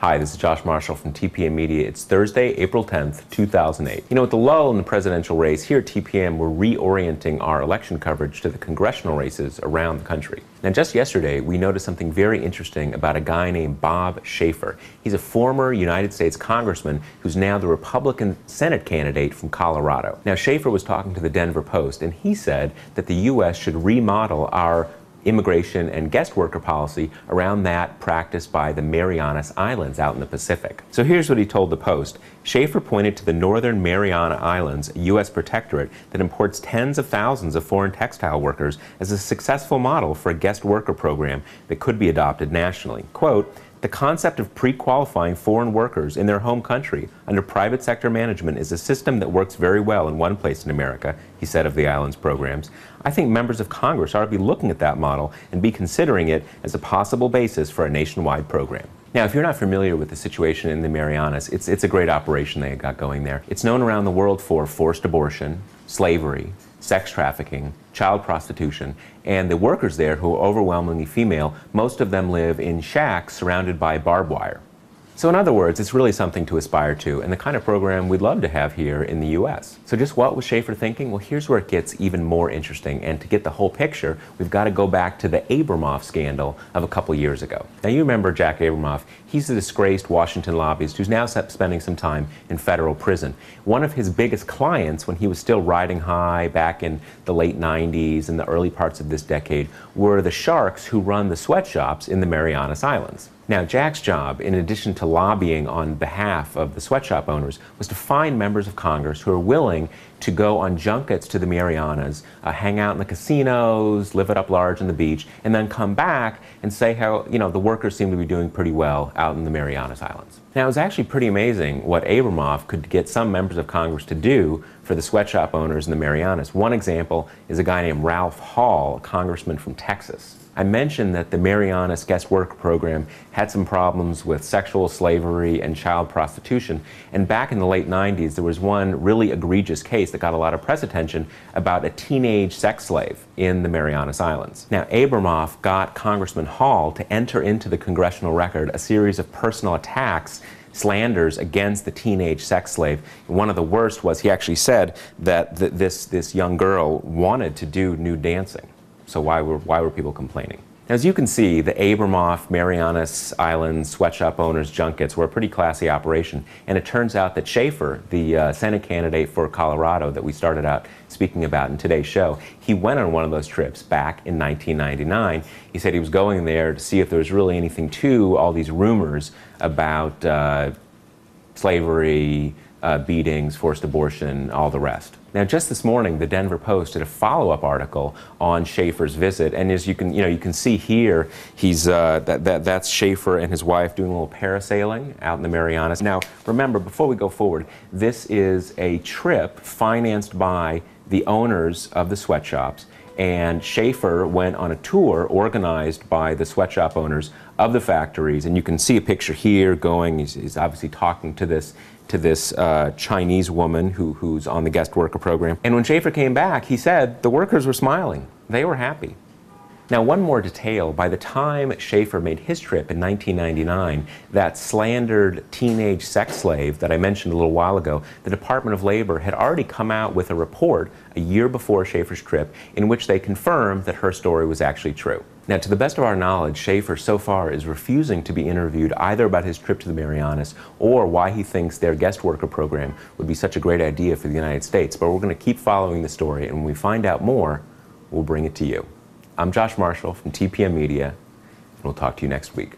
Hi, this is Josh Marshall from TPM Media. It's Thursday, April 10th, 2008. You know, with the lull in the presidential race, here at TPM, we're reorienting our election coverage to the congressional races around the country. Now, just yesterday, we noticed something very interesting about a guy named Bob Schaffer. He's a former United States congressman who's now the Republican Senate candidate from Colorado. Now, Schaffer was talking to the Denver Post, and he said that the U.S. should remodel our immigration and guest worker policy around that practiced by the Marianas Islands out in the Pacific. So here's what he told the Post. Schaffer pointed to the northern Mariana Islands, a U.S. protectorate that imports tens of thousands of foreign textile workers, as a successful model for a guest worker program that could be adopted nationally. Quote, "The concept of pre-qualifying foreign workers in their home country under private sector management is a system that works very well in one place in America," he said of the island's programs. "I think members of Congress ought to be looking at that model and be considering it as a possible basis for a nationwide program." Now, if you're not familiar with the situation in the Marianas, it's a great operation they got going there. It's known around the world for forced abortion, slavery, sex trafficking, child prostitution, and the workers there, who are overwhelmingly female, most of them live in shacks surrounded by barbed wire. So in other words, it's really something to aspire to, and the kind of program we'd love to have here in the U.S. So just what was Schaffer thinking? Well, here's where it gets even more interesting, and to get the whole picture, we've got to go back to the Abramoff scandal of a couple years ago. Now, you remember Jack Abramoff. He's a disgraced Washington lobbyist who's now spending some time in federal prison. One of his biggest clients, when he was still riding high back in the late 90s and the early parts of this decade, were the sharks who run the sweatshops in the Marianas Islands. Now, Jack's job, in addition to lobbying on behalf of the sweatshop owners, was to find members of Congress who are willing to go on junkets to the Marianas, hang out in the casinos, live it up large on the beach, and then come back and say how, you know, the workers seem to be doing pretty well out in the Marianas Islands. Now, it was actually pretty amazing what Abramoff could get some members of Congress to do for the sweatshop owners in the Marianas. One example is a guy named Ralph Hall, a congressman from Texas. I mentioned that the Marianas guest worker program had some problems with sexual slavery and child prostitution, and back in the late 90s there was one really egregious case that got a lot of press attention about a teenage sex slave in the Marianas Islands. Now, Abramoff got Congressman Hall to enter into the congressional record a series of personal attacks, slanders against the teenage sex slave. One of the worst was he actually said that this young girl wanted to do nude dancing. So why were people complaining? As you can see, the Abramoff Marianas Islands sweatshop owners junkets were a pretty classy operation, and it turns out that Schaffer, the Senate candidate for Colorado that we started out speaking about in today's show, he went on one of those trips back in 1999. He said he was going there to see if there was really anything to all these rumors about slavery, beatings, forced abortion, all the rest. Now, just this morning, the Denver Post did a follow-up article on Schaffer's visit, and as you can see here, he's that's Schaffer and his wife doing a little parasailing out in the Marianas. Now, remember, before we go forward, this is a trip financed by the owners of the sweatshops, and Schaffer went on a tour organized by the sweatshop owners of the factories, and you can see a picture here going. He's obviously talking to this Chinese woman who's on the guest worker program. And when Schaffer came back, he said the workers were smiling. They were happy. Now, one more detail. By the time Schaffer made his trip in 1999, that slandered teenage sex slave that I mentioned a little while ago, the Department of Labor had already come out with a report a year before Schaffer's trip in which they confirmed that her story was actually true. Now, to the best of our knowledge, Schaffer so far is refusing to be interviewed either about his trip to the Marianas or why he thinks their guest worker program would be such a great idea for the United States. But we're going to keep following the story, and when we find out more, we'll bring it to you. I'm Josh Marshall from TPM Media, and we'll talk to you next week.